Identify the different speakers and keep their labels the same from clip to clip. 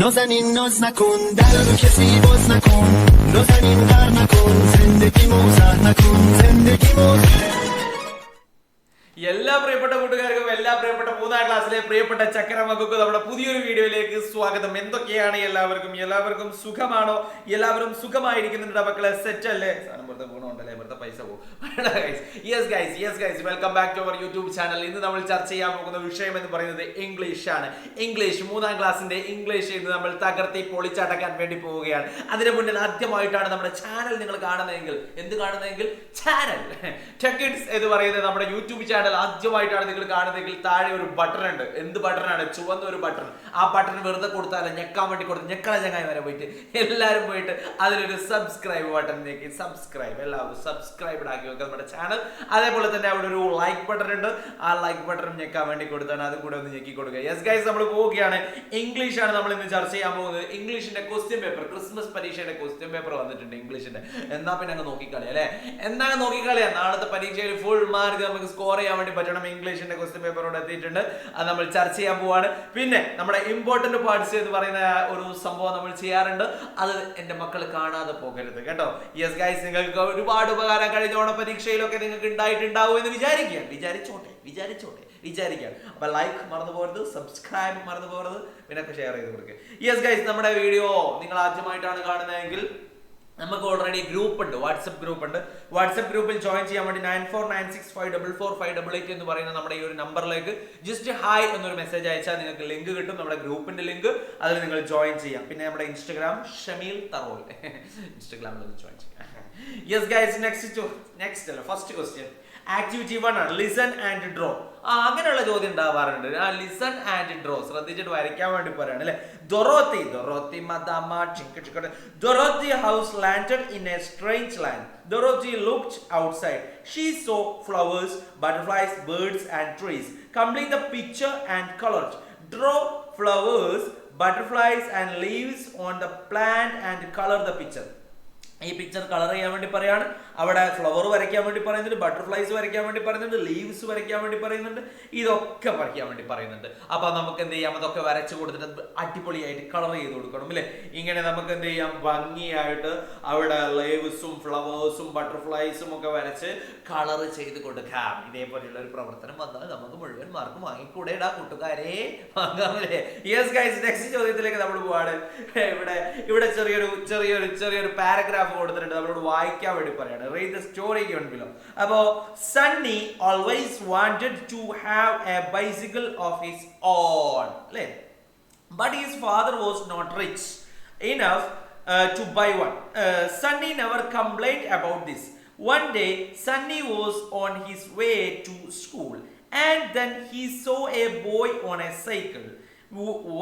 Speaker 1: نازنین ناز نکن در رو کسی باز نکن نازنین غر نکن زندگی موزر نکن زندگی موزر
Speaker 2: എല്ലാ പ്രിയപ്പെട്ട കൂട്ടുകാർക്കും എല്ലാ പ്രിയപ്പെട്ട മൂന്നാം ക്ലാസ്സിലെ പ്രിയപ്പെട്ട ചക്കരമക്കൾക്കും നമ്മുടെ പുതിയൊരു വീഡിയോയിലേക്ക് സ്വാഗതം. എന്തൊക്കെയാണ് എല്ലാവർക്കും സുഖമാണോ? എല്ലാവരും സുഖമായിരിക്കുന്നുണ്ട് മക്കളെ? സെറ്റ് അല്ലേ? വെറുതെ ഗുണമുണ്ടല്ലേ, വെറുതെ പൈസ പോകും. Welcome back to our YouTube channel. ഇന്ന് നമ്മൾ ചർച്ച ചെയ്യാൻ പോകുന്ന വിഷയം എന്ന് പറയുന്നത് ഇംഗ്ലീഷ് ആണ്. ഇംഗ്ലീഷ് മൂന്നാം ക്ലാസ്സിന്റെ ഇംഗ്ലീഷ് ഇന്ന് നമ്മൾ തകർത്തി പൊളിച്ചടക്കാൻ വേണ്ടി പോവുകയാണ്. അതിന് മുന്നിൽ ആദ്യമായിട്ടാണ് നമ്മുടെ ചാനൽ നിങ്ങൾ കാണുന്നതെങ്കിൽ ചാനൽ ടെക്കിഡ്സ് എന്ന് പറയുന്നത് നമ്മുടെ യൂട്യൂബ് ചാനൽ ആദ്യമായിട്ടാണ് നിങ്ങൾ കാണുന്നതെങ്കിൽ താഴെ ഒരു ബട്ടൺ ഉണ്ട്. എന്ത് ബട്ടണാണ്? ചുവന്ന ഒരു ബട്ടൺ. ആ ബട്ടൺ വെറുതെ കൊടുത്താൽ ഞെക്കാൻ വേണ്ടി കൊടുത്ത് ഞെക്കള ചങ്ങായി വരെ പോയിട്ട് എല്ലാവരും പോയിട്ട് അതിലൊരു സബ്സ്ക്രൈബ് ബട്ടൺ നീക്കി എല്ലാവരും സബ്സ്ക്രൈബ് ആക്കി വെക്കുക നമ്മുടെ ചാനൽ. അതേപോലെ തന്നെ അവിടെ ഒരു ലൈക്ക് ബട്ടൺ ഉണ്ട്. ആ ലൈക്ക് ബട്ടൺ ഞെക്കാൻ വേണ്ടി കൊടുത്താണ്, അതും കൂടെ ഒന്ന് ഞെക്കി കൊടുക്കുക. യെസ് ഗൈസ്, നമ്മൾ പോവുകയാണ്. ഇംഗ്ലീഷ് ആണ് നമ്മൾ ഇന്ന് ചർച്ച ചെയ്യാൻ പോകുന്നത്. ഇംഗ്ലീഷിന്റെ ക്വസ്റ്റ്യൻ പേപ്പർ, ക്രിസ്മസ് പരീക്ഷയുടെ ക്വസ്റ്റ്യൻ പേപ്പർ വന്നിട്ടുണ്ട് ഇംഗ്ലീഷിന്റെ. എന്നാ പിന്നെ അങ്ങ് നോക്കിക്കളി അല്ലെ? നാളത്തെ പരീക്ഷയിൽ ഫുൾ മാർക്ക് നമുക്ക് സ്കോർ ചെയ്യാൻ വേണ്ടി പറ്റണം. ഇംഗ്ലീഷിന്റെ ക്വസ്റ്റ്യൻ പേപ്പറോട് എത്തിയിട്ടുണ്ട്. അത് നമ്മൾ ചർച്ച ചെയ്യാൻ പോവാണ്. പിന്നെ നമ്മുടെ ഇമ്പോർട്ടന്റ് പാർട്സ് എന്ന് പറയുന്ന ഒരു സംഭവം നമ്മൾ ചെയ്യാറുണ്ട്. അത് എന്റെ മക്കൾ കാണാതെ പോകരുത് കേട്ടോ. യെസ് ഗൈസ്, നിങ്ങൾക്ക് ഒരുപാട് ഉപകാരം കഴിഞ്ഞ ഓണ പരീക്ഷയിലൊക്കെ നിങ്ങൾക്ക് ഉണ്ടായിട്ടുണ്ടാവും എന്ന് വിചാരിക്കാം. അപ്പൊ ലൈക്ക് മറന്നു പോകരുത്, സബ്സ്ക്രൈബ് മറന്നു പോകരുത്, പിന്നെ ഷെയർ ചെയ്ത് കൊടുക്കുക. യെസ് ഗൈസ്, നമ്മുടെ വീഡിയോ നിങ്ങൾ ആദ്യമായിട്ടാണ് കാണുന്നതെങ്കിൽ നമുക്ക് ഓൾറെഡി ഗ്രൂപ്പ് ഉണ്ട്, വാട്സ്ആപ്പ് ഗ്രൂപ്പ് ഉണ്ട്. വാട്സ്ആപ്പ് ഗ്രൂപ്പിൽ ജോയിൻ ചെയ്യാൻ വേണ്ടി 9496544588 എന്ന് പറയുന്ന നമ്മുടെ ഈ ഒരു നമ്പറിലേക്ക് ജസ്റ്റ് ഹായ് എന്നൊരു മെസ്സേജ് അയച്ചാൽ നിങ്ങൾക്ക് ലിങ്ക് കിട്ടും, നമ്മുടെ ഗ്രൂപ്പിന്റെ ലിങ്ക്. അതിൽ നിങ്ങൾ ജോയിൻ ചെയ്യാം. പിന്നെ നമ്മുടെ ഇൻസ്റ്റഗ്രാം ഷമീൽ തറോൽ, ഇൻസ്റ്റഗ്രാമിൽ ജോയിൻ ചെയ്യാം. Yes guys, first question activity 1 ആണ്. Listen and draw. അങ്ങനെയുള്ള ചോദ്യം ഉണ്ടാവാറുണ്ട്. ലിസൺ ആൻഡ് ഡ്രോ ശ്രദ്ധിച്ചിട്ട് വരയ്ക്കാൻ വേണ്ടി പറയാണ് അല്ലെ? Dorothy house landed in a strange land. Dorothy looked outside. She saw flowers, butterflies, birds and trees. Complete the picture and color. Draw flowers, butterflies and leaves on the plant and color the picture. ഈ picture colour ചെയ്യാൻ വേണ്ടി പറയാണ്. അവിടെ flower വരയ്ക്കാൻ വേണ്ടി പറയുന്നുണ്ട്, butterflies വരയ്ക്കാൻ വേണ്ടി പറയുന്നുണ്ട്, ലീവ്സ് വരയ്ക്കാൻ വേണ്ടി പറയുന്നുണ്ട്, ഇതൊക്കെ വരയ്ക്കാൻ വേണ്ടി പറയുന്നുണ്ട്. അപ്പൊ നമുക്ക് എന്ത് ചെയ്യാം? അതൊക്കെ വരച്ചു കൊടുത്തിട്ട് അടിപൊളിയായിട്ട് കളർ ചെയ്ത് കൊടുക്കണം അല്ലെ? ഇങ്ങനെ നമുക്ക് എന്ത് ചെയ്യാം? ഭംഗിയായിട്ട് അവിടെ ലീവ്സും ഫ്ലവേഴ്സും ബട്ടർഫ്ലൈസും ഒക്കെ വരച്ച് കളർ ചെയ്ത് കൊടുക്കാം. ഇതേപോലെയുള്ള ഒരു പ്രവർത്തനം വന്നാൽ നമുക്ക് മുഴുവൻ മാർക്ക് വാങ്ങിക്കൂടെടാ കൂട്ടുകാരെ, വാങ്ങാമല്ലേ? യെസ് ഗൈസ്, നെക്സ്റ്റ് ചോദ്യത്തിലേക്ക് നമ്മൾ പോവാണ്. ഇവിടെ ചെറിയൊരു പാരഗ്രാഫ് കൊടുത്തിട്ടുണ്ട്, നമ്മളോട് വായിക്കാൻ വേണ്ടി പറയാണ്. Read the story given below. അപ്പോ Sunny always wanted to have a bicycle of his own, അല്ലേ? But his father was not rich enough to buy one. Sunny never complained about this. One day, Sunny was on his way to school, and then he saw a boy on a cycle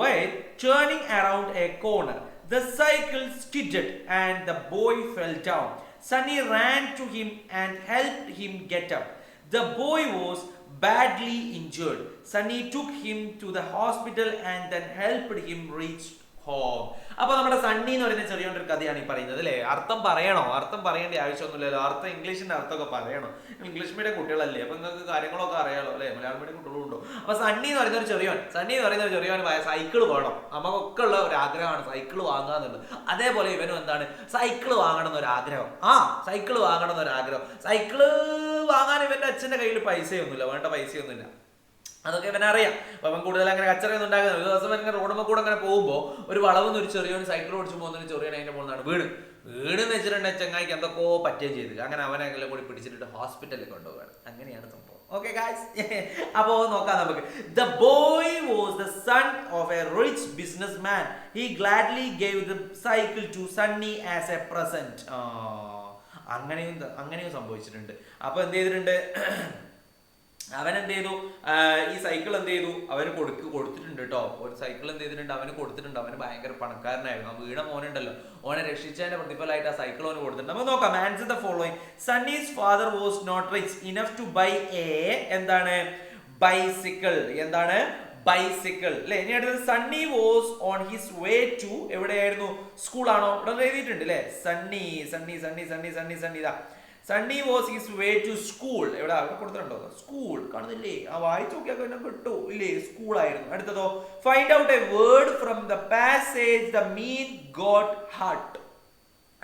Speaker 2: while turning around a corner. The cycle skidded and the boy fell down. Sunny ran to him and helped him get up. The boy was badly injured. Sunny took him to the hospital and then helped him reach home. അപ്പൊ നമ്മുടെ സണ്ണി എന്ന് പറയുന്ന ചെറിയൊരു കഥയാണ് ഈ പറയുന്നത് അല്ലേ? അർത്ഥം പറയേണ്ട ആവശ്യമൊന്നുമില്ലല്ലോ. ഇംഗ്ലീഷിന്റെ അർത്ഥമൊക്കെ പറയണോ? ഇംഗ്ലീഷ് മീഡിയം കുട്ടികളല്ലേ, അപ്പൊ നിങ്ങൾക്ക് കാര്യങ്ങളൊക്കെ അറിയാലോ അല്ലെ? മലയാളം മീഡിയം കുട്ടികളും ഉണ്ടോ? അപ്പൊ സണ്ണി എന്ന് പറയുന്ന ഒരു ചെറിയോൻ സൈക്കിൾ വേണം. നമുക്കൊക്കെ ഉള്ള ഒരു ആഗ്രഹമാണ് സൈക്കിൾ വാങ്ങാന്നുള്ളത്. അതേപോലെ ഇവനും എന്താണ്? സൈക്കിൾ വാങ്ങണം എന്നൊരാഗ്രഹം. സൈക്കിൾ വാങ്ങാൻ ഇവന്റെ അച്ഛന്റെ കയ്യിൽ പൈസയൊന്നുമില്ല, വേണ്ട പൈസയൊന്നുമില്ല. അതൊക്കെ ഇവനറിയാം. അപ്പൊ അവൻ കൂടുതൽ അങ്ങനെ കച്ചറയൊന്നും ഉണ്ടാകുന്നത്. ഒരു ദിവസം ഇങ്ങനെ റോഡുമ്പോൾ കൂടെ അങ്ങനെ പോകുമ്പോൾ ഒരു വളവെന്ന് ഒരു ചെറിയൊരു സൈക്കിൾ ഓടിച്ചു പോകുന്നൊരു ചെറിയ അതിന്റെ മുകളിലാണ് വീണെന്ന് വെച്ചിട്ടുണ്ടെങ്കിൽ ചങ്ങായിക്ക് എന്തൊക്കെയോ പറ്റുകയും ചെയ്തു. അങ്ങനെ അവനെ എല്ലാം കൂടി പിടിച്ചിട്ട് ഹോസ്പിറ്റലിൽ കൊണ്ടുപോവുകയാണ്. അങ്ങനെയാണ് സംഭവം. ഓക്കെ ഗായ്സ്, അപ്പോ നോക്കാം നമുക്ക്. The boy was the son of a rich businessman. He gladly gave the cycle to Sunny as a present. അങ്ങനെയും സംഭവിച്ചിട്ടുണ്ട്. അപ്പൊ എന്ത് ചെയ്തിട്ടുണ്ട്? അവൻ എന്ത് ചെയ്തു? ഈ സൈക്കിൾ എന്ത് ചെയ്തു? അവന് കൊടുത്തിട്ടുണ്ട് കേട്ടോ. ഒരു സൈക്കിൾ എന്ത് ചെയ്തിട്ടുണ്ട്? അവന് കൊടുത്തിട്ടുണ്ട്. അവന് ഭയങ്കര പണക്കാരനായിരുന്നു. ആ വീണ മോനുണ്ടല്ലോ, ഓനെ രക്ഷിച്ചതിന്റെ പ്രതിഫലമായിട്ട് ആ സൈക്കിൾ അവന് കൊടുത്തിട്ടുണ്ട്. നമുക്ക് നോക്കാം. Answer the following. Sunny's father was not rich enough to buy bicycle. Bicycle അല്ലെ? ഇനി അടുത്തത് Sunny was on his way to, എവിടെയായിരുന്നു? സ്കൂളാണോ? ഇവിടെ എഴുതിയിട്ടുണ്ട് അല്ലെ? സണ്ണി ഇതാ Sunny was his way to school. എവിടെ അവിടെ കൊടുത്തിട്ടുണ്ടോ? സ്കൂൾ കാണുന്നില്ലേ? ആ വായിച്ചു നോക്കിയാൽ പിന്നെ കിട്ടൂ ഇല്ലേ? സ്കൂൾ ആയിരുന്നു. അടുത്തതോ find out a word from the passage the mean got hurt.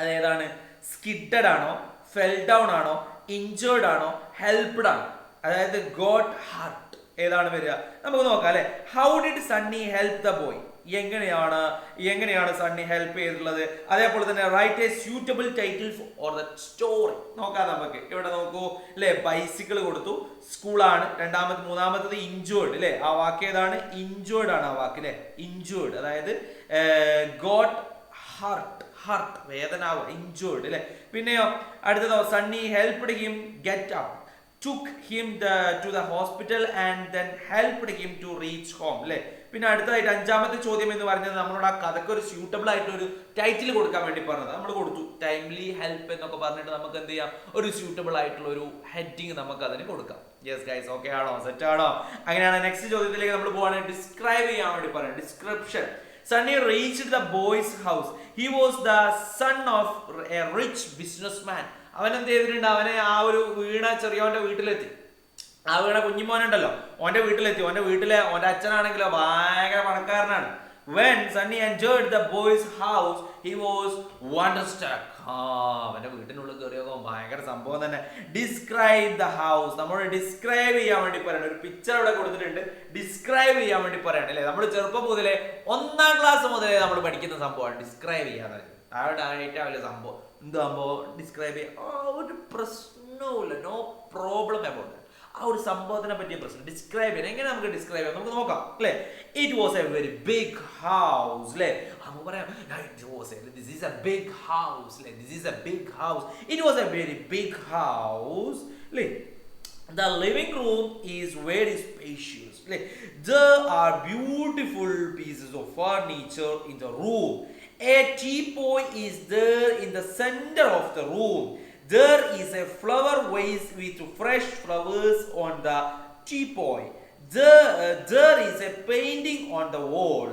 Speaker 2: അതേതാണ്? സ്കിഡഡ് ആണോ, ഫെൽ ഡൗൺ ആണോ, ഇഞ്ചേർഡ് ആണോ, ഹെൽപ്ഡ് ആണോ? അതായത് ഗോട്ട് ഹർട്ട് ഏതാണ് വരിക? നമുക്ക് നോക്കാം അല്ലെ. How did Sunny help the boy? എങ്ങനെയാണ് സണ്ണി ഹെൽപ്പ് ചെയ്തിട്ടുള്ളത്? അതേപോലെ തന്നെ write a suitable title for the story. നോക്കാം നമുക്ക്. ഇവിടെ നോക്കൂ അല്ലെ, ബൈസിക്കിൾ കൊടുത്തു, സ്കൂളാണ്. മൂന്നാമത്തത് ഇഞ്ചേർഡ് അല്ലെ. ആ വാക്ക് ഏതാണ്? ഇഞ്ചേർഡ് ആണ് ആ വാക്ക് അല്ലെ. ഇഞ്ചേർഡ് അതായത് ഗോട്ട് ഹർട്ട് വേദനാവ്, ഇഞ്ചേർഡ് അല്ലെ. പിന്നെയോ അടുത്തതോ Sunny helped him get up, took him to the hospital and then helped him to reach home അല്ലെ. പിന്നെ അടുത്തതായിട്ട് അഞ്ചാമത്തെ ചോദ്യം എന്ന് പറഞ്ഞത് നമ്മളോട് ആ കഥയ്ക്ക് ഒരു സ്യൂട്ടബിൾ ആയിട്ട് ഒരു ടൈറ്റിൽ കൊടുക്കാൻ വേണ്ടി പറഞ്ഞത് നമ്മൾ കൊടുത്തു. ടൈംലി ഹെൽപ്പ് എന്നൊക്കെ പറഞ്ഞിട്ട് നമുക്ക് എന്ത് ചെയ്യാം? ഒരു സ്യൂട്ടബിൾ ആയിട്ടുള്ള ഒരു ഹെഡിങ് നമുക്ക് അതിന് കൊടുക്കാം. യെസ് ഗൈസ്, ഓക്കെ ആണോ? സെറ്റ് ആണോ? അങ്ങനെയാണ് നെക്സ്റ്റ് ചോദ്യത്തിലേക്ക് നമ്മൾ പോവാണ്. ഡിസ്ക്രൈബ് ചെയ്യാൻ വേണ്ടി പറയാം. Description. Sunny reached the boy's house. He was the son of a rich businessman. അവൻ എന്ത് ചെയ്തിട്ടുണ്ട്? അവനെ ആ ഒരു വീണ ചെറിയോന്റെ വീട്ടിലെത്തി. ആ വീണ കുഞ്ഞിമോനുണ്ടല്ലോ, ഓന്റെ വീട്ടിലെത്തി. ഓന്റെ അച്ഛനാണെങ്കിലോ ഭയങ്കര പണക്കാരനാണ്. When Sunny entered the boy's house, he was wonderstruck. അവന്റെ വീട്ടിനുള്ളിൽ കയറിയോ ഭയങ്കര സംഭവം തന്നെ. Describe the house. നമ്മൾ ഡിസ്ക്രൈബ് ചെയ്യാൻ വേണ്ടി പറയണം. ഒരു പിക്ചർ ഇവിടെ കൊടുത്തിട്ടുണ്ട്, ഡിസ്ക്രൈബ് ചെയ്യാൻ വേണ്ടി പറയണം അല്ലേ. നമ്മൾ ചെറുപ്പം മുതലേ 1ാം ക്ലാസ് മുതലേ നമ്മൾ പഠിക്കുന്ന സംഭവമാണ് ഡിസ്ക്രൈബ് ചെയ്യാൻ. അവിടെ ഏറ്റവും വലിയ സംഭവം എന്ത് സംഭവം? ഡിസ്ക്രൈബ് ചെയ്യാൻ ഒരു പ്രശ്നവുമില്ല, നോ പ്രോബ്ലം അബൌട്ട്. ആ ഒരു സംഭവത്തിനെ പറ്റിയ പ്രശ്നം ഡിസ്ക്രൈബ് ചെയ്യാൻ. എങ്ങനെ നമുക്ക് ഡിസ്ക്രൈബ് ചെയ്യാം? നമുക്ക് നോക്കാം അല്ലേ. It was a very big house അല്ലേ. നമുക്ക് പറയാം this is a big house അല്ലേ. This is a big house. It was a very big house അല്ലേ. The living room is very spacious. There are beautiful pieces of furniture in the room. A teapot is there in the center of the room. There is a flower vase with fresh flowers on the teapot. There is a painting on the wall.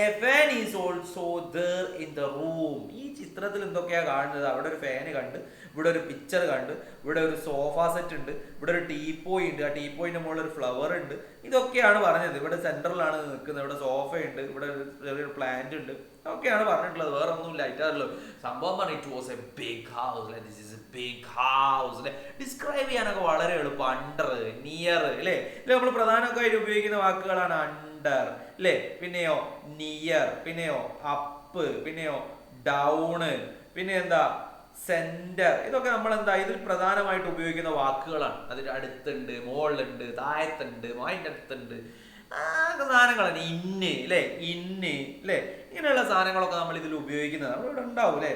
Speaker 2: A fan is also there in the room. ഈ ചിത്രത്തിൽ എന്തൊക്കെയാ കാണുന്നത്? അവിടെ ഒരു fan കണ്ട്, ഇവിടെ ഒരു picture കണ്ട്, ഇവിടെ ഒരു സോഫ സെറ്റ് ഉണ്ട്, ഇവിടെ ഒരു ടീപ്പോയി ഉണ്ട്, ആ ടീപ്പോയിന്റെ മുകളിൽ ഒരു ഫ്ലവർ ഉണ്ട്. ഇതൊക്കെയാണ് പറഞ്ഞത്. ഇവിടെ സെന്ററിലാണ് നിൽക്കുന്നത്, ഇവിടെ സോഫ ഉണ്ട്, ഇവിടെ ഒരു ചെറിയൊരു പ്ലാന്റ് ഉണ്ട്. ഒക്കെയാണ് പറഞ്ഞിട്ടുള്ളത്. വേറെ ഒന്നുമില്ല. ആയിട്ടുള്ളൂ സംഭവം പറഞ്ഞു. It was a big house. This is a big house അല്ലെ. ഡിസ്ക്രൈബ് ചെയ്യാനൊക്കെ വളരെ എളുപ്പം. അണ്ടർ, നിയർ അല്ലേ. നമ്മൾ പ്രധാനമൊക്കെ ആയിട്ട് ഉപയോഗിക്കുന്ന വാക്കുകളാണ് അണ്ടർ അല്ലേ. പിന്നെയോ നിയർ, പിന്നെയോ അപ്പ്, പിന്നെയോ ഡൗണ്, പിന്നെ എന്താ സെന്റർ. ഇതൊക്കെ നമ്മൾ എന്താ ഇതിൽ പ്രധാനമായിട്ട് ഉപയോഗിക്കുന്ന വാക്കുകളാണ്. അതിൽ അടുത്തുണ്ട്, മുകളിലുണ്ട്, താഴത്തുണ്ട്, അതിൻ്റെ അടുത്തുണ്ട്, സാധനങ്ങളാണ്. ഇന്ന് അല്ലേ, ഇന്ന് അല്ലേ. ഇങ്ങനെയുള്ള സാധനങ്ങളൊക്കെ നമ്മൾ ഇതിൽ ഉപയോഗിക്കുന്നത് നമ്മളിവിടെ ഉണ്ടാവും അല്ലേ.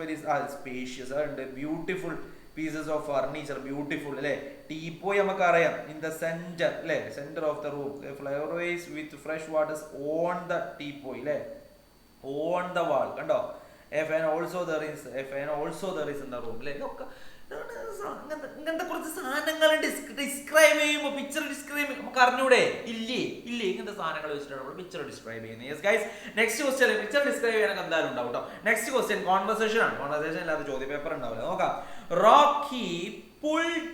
Speaker 2: വെരി സ്പേഷ്യസ് ഉണ്ട്. Beautiful pieces of furniture, beautiful അല്ലേ. ടീപ്പോയി നമുക്കറിയാം. ഇൻ ദ സെന്റർ അല്ലേ, centre of the room. Flowers with fresh waters on the teapoy അല്ലേ, ഓൺ ദ വാൾ. കണ്ടോ? A fan also there is in the room അല്ലേ. ഇതൊക്കെ ഇങ്ങനത്തെ കുറച്ച് സാധനങ്ങൾ ഡിസ്ക്രൈബ് ചെയ്യുമ്പോൾ, പിക്ചർ ഡിസ്ക്രൈബ് ചെയ്യുമ്പോൾ നമുക്ക് അറിഞ്ഞൂടെ? ഇല്ലേ ഇങ്ങനത്തെ സാധനങ്ങൾ വെച്ചിട്ടാണ് നമ്മൾ പിക്ചർ ഡിസ്ക്രൈബ് ചെയ്യുന്നത്. Yes guys, next question. Picture describe ചെയ്യാനൊക്കെ എന്തായാലും ഉണ്ടാവും കേട്ടോ. നെക്സ്റ്റ് ക്വസ്റ്റ്യൻ കോൺവെർസേഷൻ ആണ്. കോൺവെർസേഷൻ അല്ലാതെ ചോദ്യ പേപ്പർ ഉണ്ടാവില്ല. നോക്കാം. Rocky pulled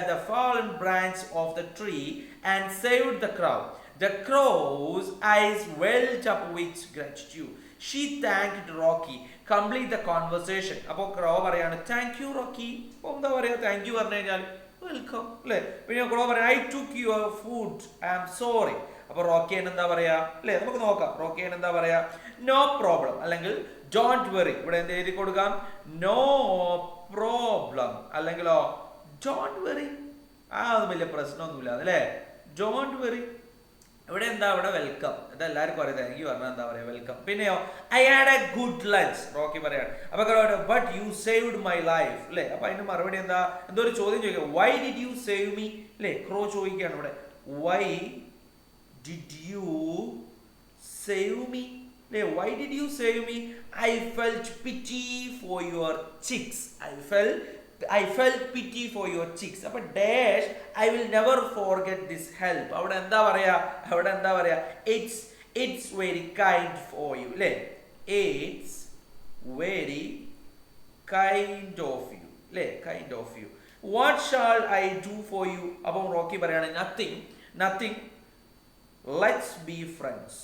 Speaker 2: the fallen branch of the tree and saved the crow. The crow's eyes welled up with gratitude. She thanked Rocky. Complete the conversation. അപ്പോൾ ക്രോ പറയാണ് താങ്ക് യു റോക്കി. അപ്പോൾ എന്താ പറയുക? താങ്ക് യു പറഞ്ഞു കഴിഞ്ഞാൽ welcome അല്ലേ. പിന്നെ crow പറയാം I took your food, I am sorry. അപ്പോൾ റോക്കി എന്താ പറയാ അല്ലേ? നമുക്ക് നോക്കാം. റോക്കി എന്താ പറയാ? നോ പ്രോബ്ലം അല്ലെങ്കിൽ ഡോണ്ട് വെറി. ഇവിടെ എന്ത് എഴുതി കൊടുക്കാം? നോ പ്രോബ്ലം അല്ലെങ്കിലോ ഡോണ്ട് വെറി. ഒന്നും വലിയ പ്രശ്നമൊന്നുമില്ല അല്ലേ. Don't worry. ഇവിടെ എന്താ? ഇവിടെ വെൽക്കം. ഇതെല്ലാവർക്കും അറിയാം. താങ്ക് യു പറഞ്ഞാൽ എന്താ പറയാ? വെൽക്കം. പിന്നെയോ I had a good lunch. Rocky പറയാണ്. അപ്പൊ but you saved my life അല്ലേ. അപ്പൊ അതിന്റെ മറുപടി എന്താ? എന്തോ ഒരു ചോദ്യം ചോദിക്കുക. Why did you save me അല്ലേ. ക്രോ ചോദിക്കുകയാണ് ഇവിടെ. Why did you save me അല്ലേ. Why did you save me? I felt pity for your chicks. I felt pity for your chicks. അപ്പൊ dash I will never forget this help. അവിടെ എന്താ പറയാ? It's very kind for you അല്ലേ. It's very kind of you അല്ലേ, kind of you. What shall I do for you? അപ്പം Rocky പറയാണ് nothing, let's be friends.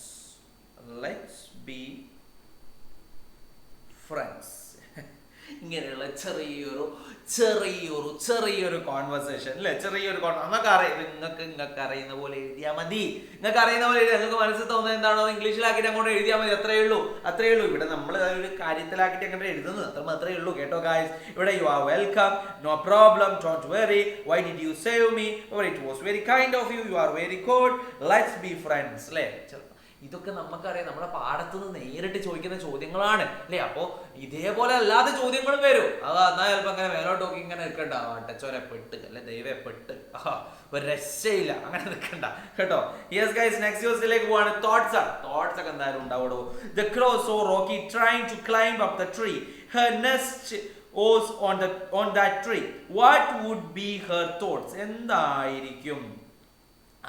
Speaker 2: ഇങ്ങനെയുള്ള ചെറിയൊരു conversation അല്ലെ, നിങ്ങൾക്ക് അറിയുന്ന പോലെ എഴുതിയാൽ മതി. നിങ്ങൾക്ക് മനസ്സിൽ തോന്നുന്നത് എന്താണോ ഇംഗ്ലീഷിലാക്കിയിട്ട് അങ്ങോട്ട് എഴുതിയാൽ മതി. അത്രയേ ഉള്ളൂ. ഇവിടെ നമ്മൾ ഒരു കാര്യത്തിലാക്കിയിട്ട് അങ്ങോട്ട് എഴുതുന്നത് അത്രേ ഉള്ളൂ കേട്ടോ ഗായ്സ്. ഇവിടെ you are welcome, no problem, don't worry, why did you save me, it was very kind of you, you are very good, let's be friends അല്ലേ. ഇതൊക്കെ നമുക്കറിയാം, നമ്മുടെ പാടത്ത് നിന്ന് നേരിട്ട് ചോദിക്കുന്ന ചോദ്യങ്ങളാണ് അല്ലേ. അപ്പോൾ ഇതേപോലെ അല്ലാതെ ചോദ്യങ്ങളും വരും. എന്നാൽ ചിലപ്പോൾ അങ്ങനെ മേലോട്ട് നോക്കി ഇങ്ങനെ നിൽക്കണ്ട, ടച്ചോരെപ്പെട്ട് അല്ലെ ദൈവപ്പെട്ട് ഒരു രക്ഷയില്ല, അങ്ങനെ നിൽക്കണ്ട കേട്ടോ. യെസ് ഗൈസ്, നെക്സ്റ്റ് ക്വസ്റ്റ്യനിലേക്ക് പോവാണ്. തോട്ട്സ് ഒക്കെ എന്തായാലും ഉണ്ടാവുള്ളൂ. The crow saw Rocky trying to climb up the tree. Her nest was on that tree. What would be her thoughts? എന്തായിരിക്കും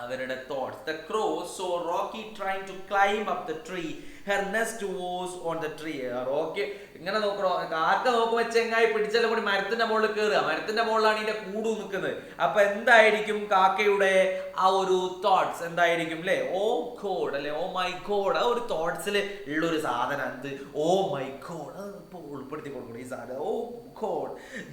Speaker 2: അവരുടെ thoughts? The crow saw Rocky trying to climb up the tree. Her nest was on the tree. Rocky ഇങ്ങനെ നോക്കണോ, കാക്ക നോക്കുമ്പോ ചെങ്ങായി പിടിച്ചാലും കൂടി മരത്തിന്റെ മുകളിൽ കയറുക. മരത്തിന്റെ മുകളിലാണ് ഇതിന്റെ കൂട് നിൽക്കുന്നത്. അപ്പൊ എന്തായിരിക്കും കാക്കയുടെ ആ ഒരു തോട്ട്സ് എന്തായിരിക്കും അല്ലെ? ഓ ഗോഡ് അല്ലെ, ഓ മൈ ഗോഡ്. ആ ഒരു തോട്ട്സിൽ ഉള്ളൊരു സാധനം എന്ത്? Oh my god. അത് ഇപ്പൊ ഉൾപ്പെടുത്തി കൊടുക്കണം ഈ സാധനം. Oh god,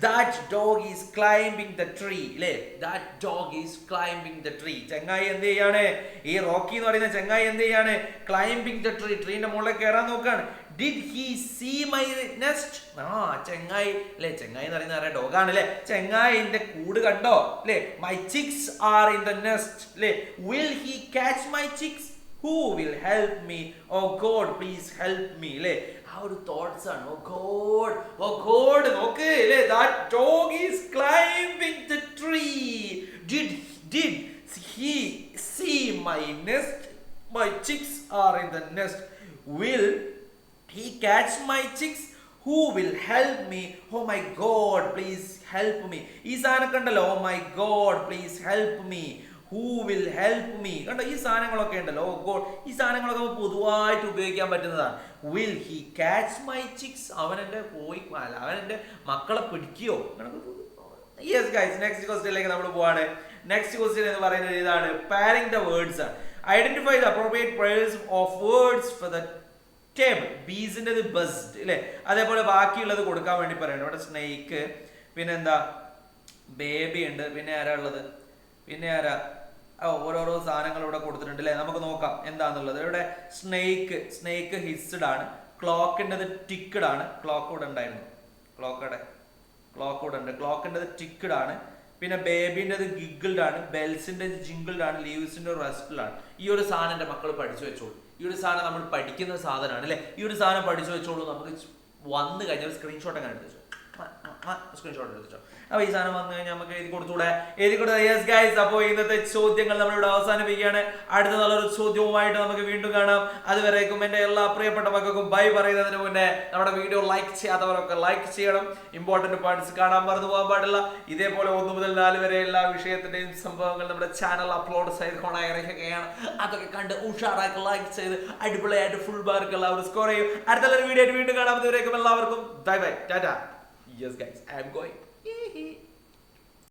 Speaker 2: that dog is climbing the tree അല്ലെ. That dog is climbing the tree. ചെങ്ങായി എന്ത് ചെയ്യാണ്? ഈ റോക്കി എന്ന് പറയുന്ന ചെങ്ങായി എന്ത് ചെയ്യാണ്? Climbing the tree. ട്രീന്റെ മുകളിൽ കയറാൻ നോക്കാണ്. Did he see my nest? ചെങ്ങായി അല്ലെ, ചെങ്ങായി എന്ന് പറയുന്ന ആരാ? ഡോഗാണ് അല്ലെ. ചെങ്ങായിന്റെ കൂട് കണ്ടോ അല്ലെ. My chicks are in the nest അല്ലെ. Will he catch my chicks? Who will help me? Oh God, please help me അല്ലെ. ആ ഒരു തോട്ട്സ് ആണ്. Oh God നോക്ക് അല്ലെ. That dog is climbing the tree. Did he see my nest? My chicks are in the nest. Will he catch my chicks? Who will help me? Oh my God, please help me. ഈ സാധനം കണ്ടല്ലോ. Oh my God, please help me. Who will help me? കണ്ടോ ഈ സാധനങ്ങളൊക്കെ ഉണ്ടല്ലോ. Oh God, ഈ സാധനങ്ങളൊക്കെ പൊതുവായിട്ട് ഉപയോഗിക്കാൻ പറ്റുന്നതാണ്. Will he catch my chicks? അവൻ എൻ്റെ മക്കളെ പിടിക്കുകയോ? യെസ് ഗൈസ്, നെക്സ്റ്റ് ക്വസ്റ്റ്യനിലേക്ക് നമ്മൾ പോവാണ്. നെക്സ്റ്റ് ക്വസ്റ്റ്യൻ എന്ന് പറയുന്നത് ഇതാണ്. പാരിംഗ് ദ വേർഡ്സ് ആണ്. Identify the appropriate pairs of words for the table. ബീസിൻ്റെത് ബസ്റ്റ് അല്ലേ. അതേപോലെ ബാക്കിയുള്ളത് കൊടുക്കാൻ വേണ്ടി പറയണം. ഇവിടെ സ്നേക്ക്, പിന്നെ എന്താ ബേബി ഉണ്ട്, പിന്നെ ആരാ ഉള്ളത്, പിന്നെ ആരാ ഓരോരോ സാധനങ്ങൾ ഇവിടെ കൊടുത്തിട്ടുണ്ട് അല്ലേ. നമുക്ക് നോക്കാം എന്താന്നുള്ളത്. ഇവിടെ സ്നേക്ക് ഹിസ്ഡ് ആണ്. ക്ലോക്കിൻ്റെത് ടിക്കഡ് ആണ്. ക്ലോക്ക് ഇവിടെ ഉണ്ടായിരുന്നു. ക്ലോക്ക് ഇവിടെ ഉണ്ട്. ക്ലോക്കിൻ്റെത് ടിക്കഡ് ആണ്. പിന്നെ ബേബിൻ്റെത് ഗിഗിൾഡ് ആണ്. ബെൽസിൻ്റെ ജിങ്കിൾഡ് ആണ്. ലീവ്സിൻ്റെ റെസ്റ്റിലാണ്. ഈ ഒരു സാധനം എൻ്റെ മക്കൾ പഠിച്ചു വെച്ചോളൂ. ഈ ഒരു സാധനം നമ്മൾ പഠിക്കുന്ന സാധനമാണ് അല്ലേ. ഈ ഒരു സാധനം പഠിച്ചു വെച്ചോളൂ. നമുക്ക് വന്നു കഴിഞ്ഞാൽ സ്ക്രീൻഷോട്ട് അങ്ങനെ എടുത്തു സ്ക്രീൻഷോട്ട് എടുത്തോ. അപ്പൊ ഈ സാധനം വന്നു കഴിഞ്ഞാൽ നമുക്ക് എഴുതി കൊടുത്തൂടെ? യെസ് ഗൈസ്, അപ്പോൾ ഇന്നത്തെ ചോദ്യങ്ങൾ നമ്മളിവിടെ അവസാനിപ്പിക്കുകയാണ്. അടുത്ത നല്ലൊരു ചോദ്യവുമായിട്ട് നമുക്ക് വീണ്ടും കാണാം. അതുവരേക്കും എൻ്റെ എല്ലാ പ്രിയപ്പെട്ട മക്കൾക്കും ബൈ പറയുന്നതിന് മുന്നേ നമ്മുടെ വീഡിയോ ലൈക്ക് ചെയ്യാത്തവരൊക്കെ ലൈക്ക് ചെയ്യണം. ഇമ്പോർട്ടന്റ് പാർട്സ് കാണാൻ മറന്നു പോകാൻ പാടില്ല. ഇതേപോലെ 1 മുതൽ 4 വരെ എല്ലാ വിഷയത്തിന്റെയും സംഭവങ്ങൾ നമ്മുടെ ചാനൽ അപ്ലോഡ് ചെയ്തുകൊണ്ടിരിക്കുകയാണ്. അതൊക്കെ കണ്ട് ഉഷാറാക്കി ലൈക്ക് ചെയ്ത് അടിപൊളിയായിട്ട് ഫുൾ മാർക്ക് എല്ലാവരും സ്കോർ ചെയ്യും. അടുത്ത വീഡിയോ ആയിട്ട് വീണ്ടും കാണാം. അതുവരേക്കും എല്ലാവർക്കും bye bye, Tata. Yes guys, I am going.